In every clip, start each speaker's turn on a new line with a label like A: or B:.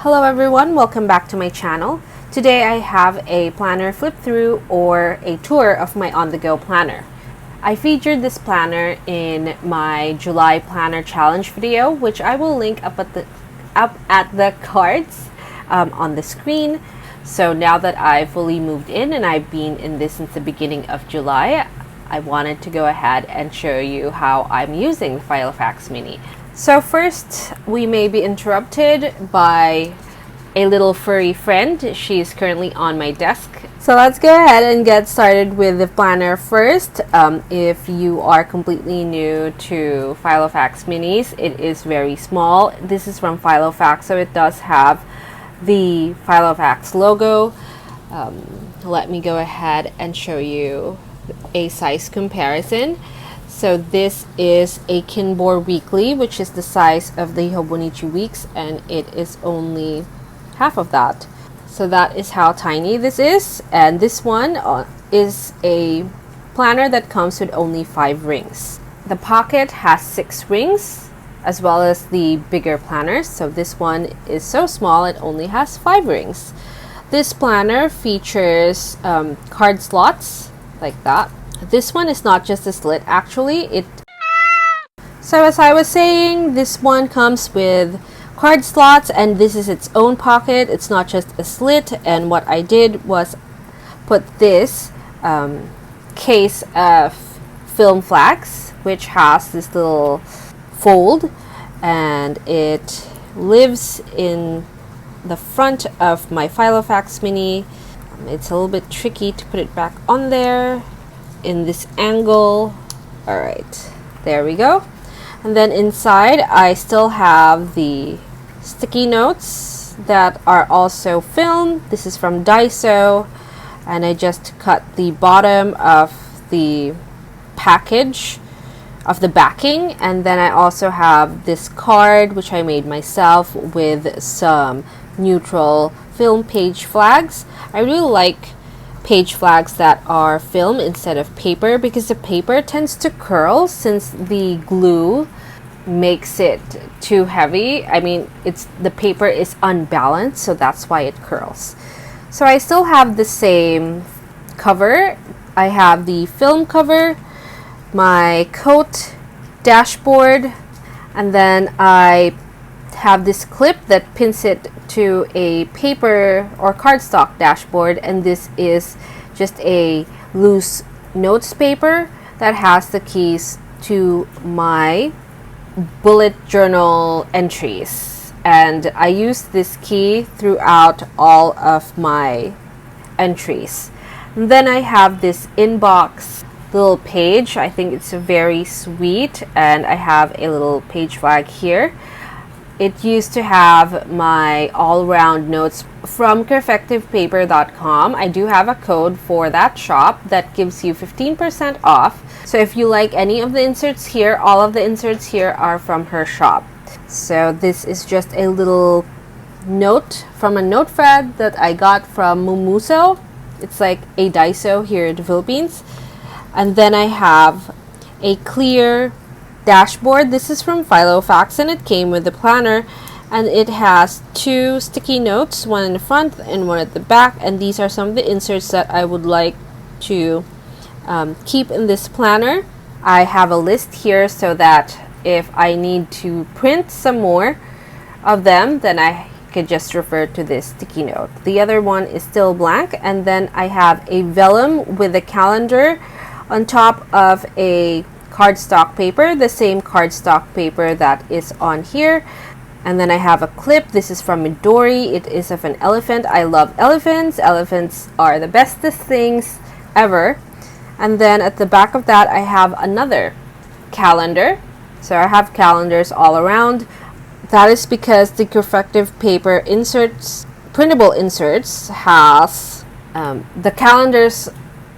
A: Hello everyone, welcome back to my channel. Today I have a planner flip through or a tour of my on-the-go planner. I featured this planner in my July planner challenge video, which I will link up at the cards on the screen. So now that I've fully moved in and I've been in this since the beginning of July, I wanted to go ahead and show you how I'm using the Filofax Mini. So first, we may be interrupted by a little furry friend. She's currently on my desk. So let's go ahead and get started with the planner first. If you are completely new to Filofax Minis, it is very small. This is from Filofax, so it does have the Filofax logo. Let me go ahead and show you a size comparison. So this is a Kinbor Weekly, which is the size of the Hobonichi Weeks, and it is only half of that. So that is how tiny this is. And this one is a planner that comes with only 5 rings. The pocket has 6 rings, as well as the bigger planners. So this one is so small, it only has 5 rings. This planner features card slots like that. This one is not just a slit, actually. So as I was saying, this one comes with card slots, and this is its own pocket. It's not just a slit. And what I did was put this case of Filofax, which has this little fold, and it lives in the front of my Filofax Mini. It's a little bit tricky to put it back on there in this angle. All right, there we go. And then inside I still have the sticky notes that are also film. This is from Daiso, and I just cut the bottom of the package of the backing. And then I also have this card, which I made myself, with some neutral film page flags. I really like page flags that are film instead of paper, because the paper tends to curl since the glue makes it too heavy. I mean, the paper is unbalanced, so that's why it curls. So I still have the same cover. I have the film cover, my coat, dashboard, and then I have this clip that pins it to a paper or cardstock dashboard, and this is just a loose notes paper that has the keys to my bullet journal entries, and I use this key throughout all of my entries. And then I have this inbox little page. I think it's very sweet, and I have a little page flag here. It used to have my all-round notes from CrefectivePaper.com. I do have a code for that shop that gives you 15% off. So if you like any of the inserts here, all of the inserts here are from her shop. So this is just a little note from a notepad that I got from Mumuso. It's like a Daiso here in the Philippines. And then I have a clear dashboard. This is from Filofax, and it came with the planner, and it has 2 sticky notes, one in the front and one at the back, and these are some of the inserts that I would like to keep in this planner. I have a list here so that if I need to print some more of them, then I could just refer to this sticky note. The other one is still blank, and then I have a vellum with a calendar on top of a cardstock paper, the same cardstock paper that is on here. And then I have a clip. This is from Midori. It is of an elephant. I love elephants. Elephants are the bestest things ever. And then at the back of that, I have another calendar. So I have calendars all around. That is because the Crefective Paper inserts, printable inserts, has the calendars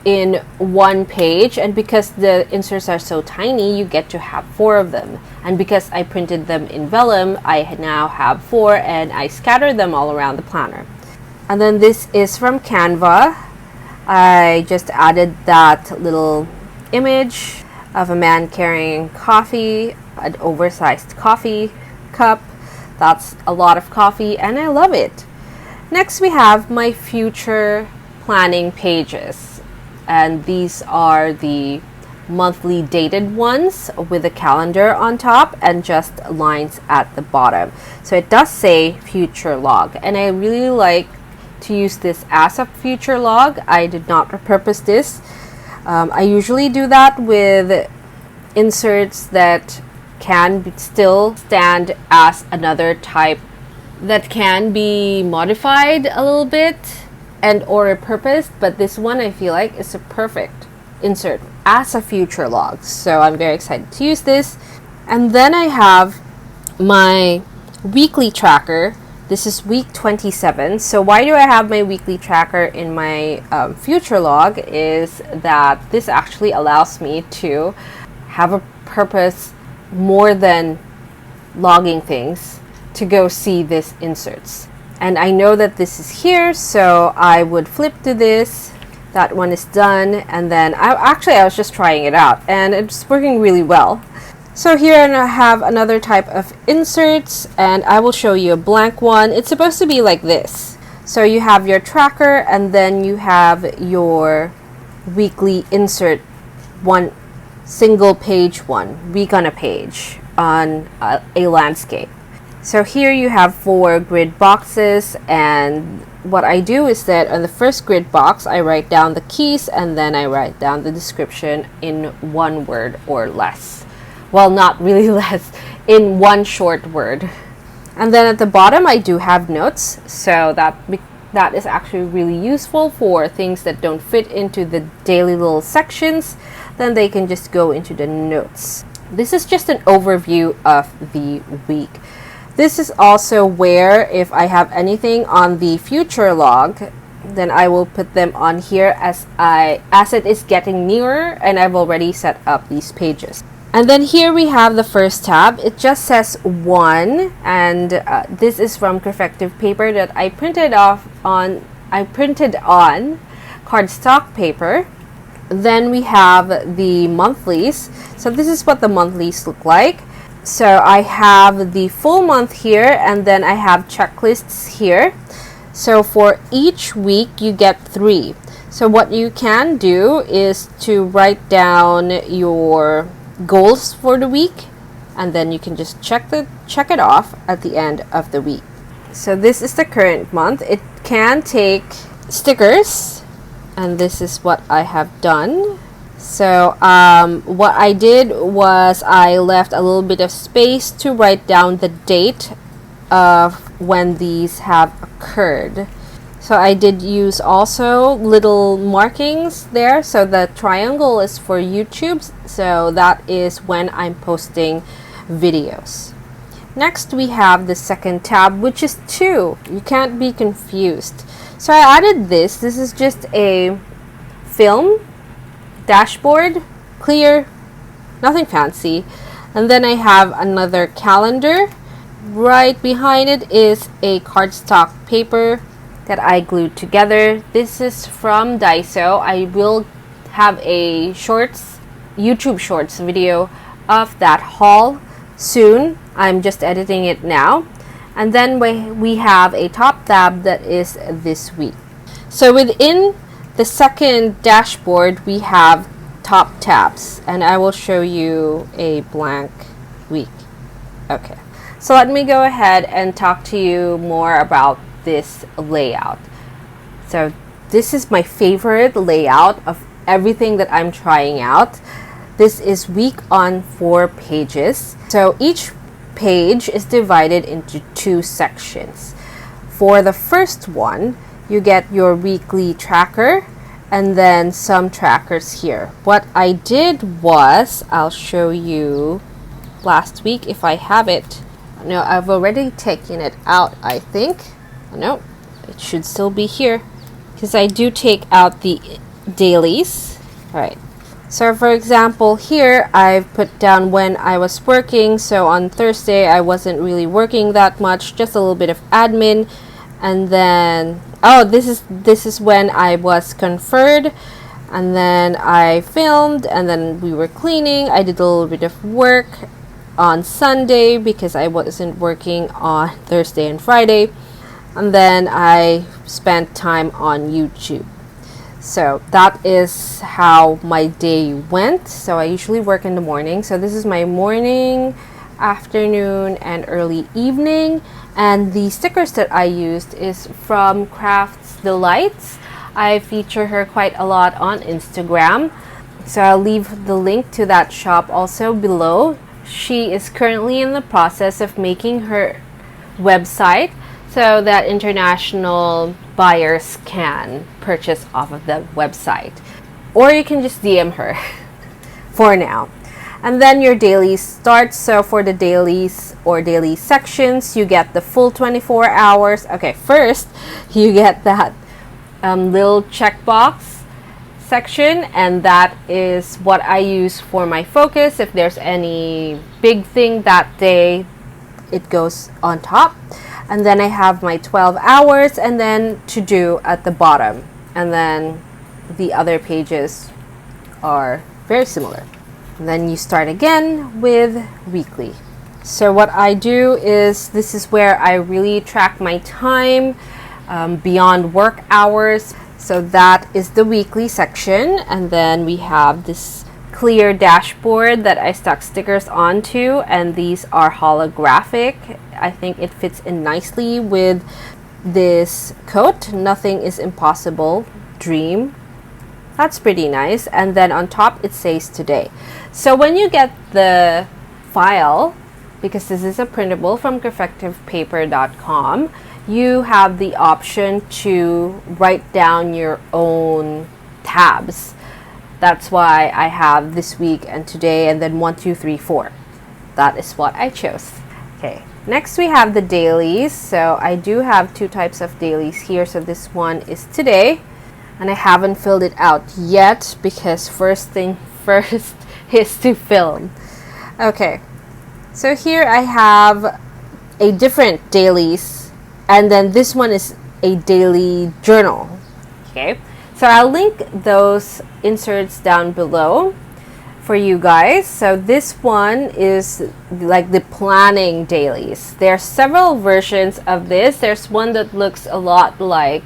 A: in one page, and because the inserts are so tiny, you get to have 4 of them. And because I printed them in vellum, I now have 4, and I scattered them all around the planner. And then this is from Canva. I just added that little image of a man carrying coffee, an oversized coffee cup. That's a lot of coffee and I love it. Next, we have my future planning pages. And these are the monthly dated ones with a calendar on top and just lines at the bottom. So it does say future log, and I really like to use this as a future log. I did not repurpose this. I usually do that with inserts that can still stand as another type that can be modified a little bit and or repurposed, but this one I feel like is a perfect insert as a future log. So I'm very excited to use this. And then I have my weekly tracker. This is week 27. So why do I have my weekly tracker in my future log is that this actually allows me to have a purpose more than logging things to go see these inserts. And I know that this is here, so I would flip to this. That one is done, and then I was just trying it out and it's working really well. So here I have another type of inserts, and I will show you a blank one. It's supposed to be like this. So you have your tracker, and then you have your weekly insert, one single page one, week on a page on a landscape. So here you have 4 grid boxes, and what I do is that on the first grid box I write down the keys and then I write down the description in 1 word or less. Well, not really less, in 1 short word. And then at the bottom I do have notes, so that is actually really useful for things that don't fit into the daily little sections. Then they can just go into the notes. This is just an overview of the week. This is also where if I have anything on the future log, then I will put them on here as it is getting nearer, and I've already set up these pages. And then here we have the first tab. It just says 1, and this is from Crefective paper that I printed on cardstock paper. Then we have the monthlies. So this is what the monthlies look like. So I have the full month here, and then I have checklists here. So for each week you get 3. So what you can do is to write down your goals for the week, and then you can just check it off at the end of the week. So this is the current month. It can take stickers, and this is what I have done. So what I did was I left a little bit of space to write down the date of when these have occurred. So I did use also little markings there. So the triangle is for YouTube, so that is when I'm posting videos. Next we have the second tab, which is 2. You can't be confused. So I added this. This is just a film dashboard, clear, nothing fancy. And then I have another calendar. Right behind it is a cardstock paper that I glued together. This is from Daiso. I will have a YouTube Shorts video of that haul soon. I'm just editing it now. And then we have a top tab that is this week. So within the second dashboard we have top tabs, and I will show you a blank week. Okay, so let me go ahead and talk to you more about this layout. So this is my favorite layout of everything that I'm trying out. This is week on 4 pages. So each page is divided into 2 sections. For the first one, you get your weekly tracker and then some trackers here. What I did was, I'll show you last week if I have it. No, I've already taken it out, I think. No, it should still be here because I do take out the dailies. All right. So for example, here I've put down when I was working. So on Thursday, I wasn't really working that much, just a little bit of admin. And then, oh, this is when I was conferred. And then I filmed, and then we were cleaning. I did a little bit of work. on Sunday because I wasn't working on Thursday and Friday. And then I spent time on YouTube. So that is how my day went. So I usually work in the morning. So this is my morning, afternoon, and early evening. And the stickers that I used is from Crafts Delights. I feature her quite a lot on Instagram. So I'll leave the link to that shop also below. She is currently in the process of making her website so that international buyers can purchase off of the website. Or you can just DM her for now. And then your dailies start. So for the dailies or daily sections, you get the full 24 hours. Okay, first you get that little checkbox section, and that is what I use for my focus. If there's any big thing that day, it goes on top. And then I have my 12 hours and then to do at the bottom. And then the other pages are very similar. And then you start again with weekly. So what I do is, this is where I really track my time beyond work hours. So that is the weekly section. And then we have this clear dashboard that I stuck stickers onto, and these are holographic. I think it fits in nicely with this coat, Nothing is Impossible Dream. That's pretty nice. And then on top it says today. So when you get the file, because this is a printable from 𝒕𝒉𝒊𝒔.com, you have the option to write down your own tabs. That's why I have this week and today and then 1, 2, 3, 4. That is what I chose. Okay, next we have the dailies. So I do have 2 types of dailies here. So this one is today, and I haven't filled it out yet because first thing first is to film. Okay, so here I have a different dailies, and then this one is a daily journal. Okay. So I'll link those inserts down below for you guys. So this one is like the planning dailies. There are several versions of this. There's one that looks a lot like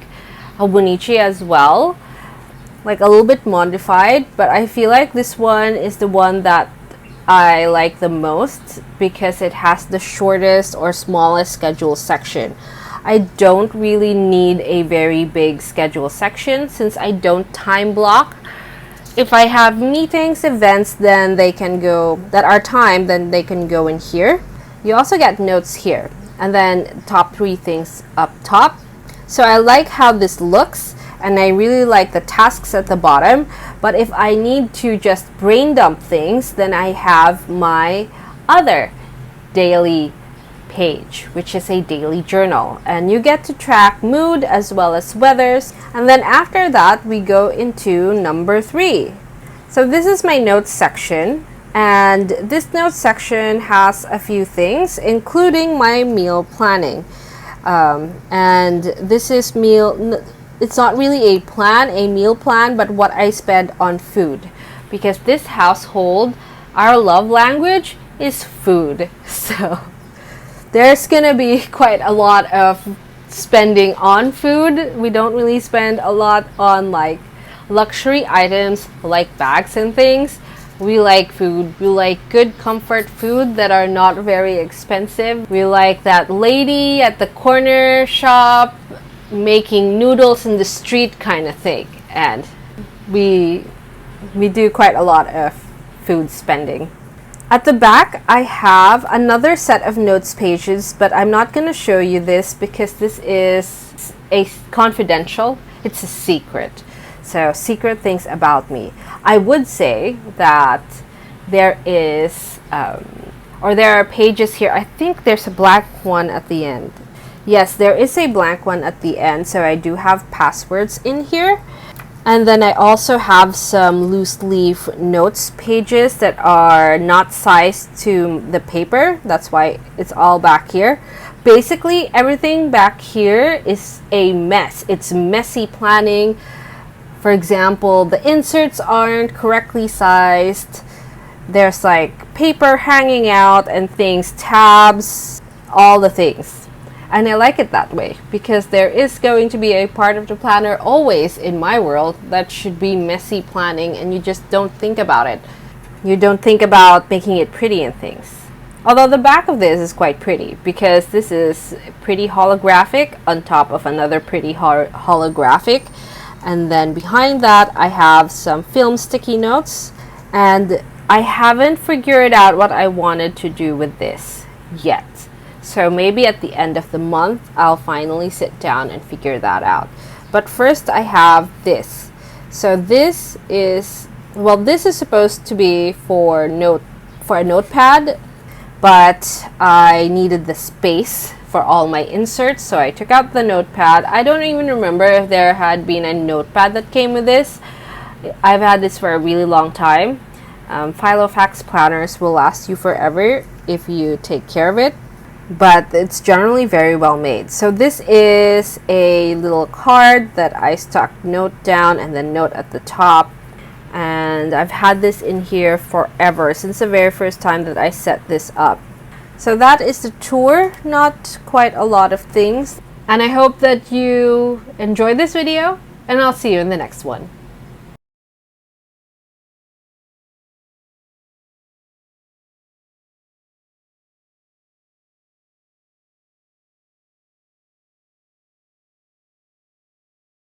A: a Bonichi as well, like a little bit modified, but I feel like this one is the one that I like the most because it has the shortest or smallest schedule section. I don't really need a very big schedule section since I don't time block. If I have meetings, events, then they can go, that are timed, then they can go in here. You also get notes here, and then top 3 things up top. So I like how this looks, and I really like the tasks at the bottom. But if I need to just brain dump things, then I have my other daily page, which is a daily journal, and you get to track mood as well as weathers. And then after that we go into number 3. So this is my notes section, and this notes section has a few things, including my meal planning. And this is it's not really a meal plan, but what I spend on food, because this household, our love language is food. So there's gonna be quite a lot of spending on food. We don't really spend a lot on like luxury items like bags and things. We like food. We like good comfort food that are not very expensive. We like that lady at the corner shop making noodles in the street kind of thing. And we do quite a lot of food spending. At the back, I have another set of notes pages, but I'm not going to show you this because this is a confidential. It's a secret. So, secret things about me. I would say that there is, or there are pages here. I think there's a blank one at the end. Yes, there is a blank one at the end. So, I do have passwords in here. And then I also have some loose leaf notes pages that are not sized to the paper. That's why it's all back here. Basically, everything back here is a mess. It's messy planning. For example, the inserts aren't correctly sized. There's like paper hanging out and things, tabs, all the things. And I like it that way because there is going to be a part of the planner always in my world that should be messy planning, and you just don't think about it. You don't think about making it pretty and things. Although the back of this is quite pretty because this is pretty holographic on top of another pretty holographic. And then behind that I have some film sticky notes, and I haven't figured out what I wanted to do with this yet. So maybe at the end of the month I'll finally sit down and figure that out. But first I have this. So this is, well, this is supposed to be for a notepad, but I needed the space for all my inserts, so I took out the notepad. I don't even remember if there had been a notepad that came with this. I've had this for a really long time. Filofax planners will last you forever if you take care of it, but it's generally very well made. So this is a little card that I stuck note down and then note at the top. And I've had this in here forever, since the very first time that I set this up. So that is the tour, not quite a lot of things. And I hope that you enjoyed this video, and I'll see you in the next one.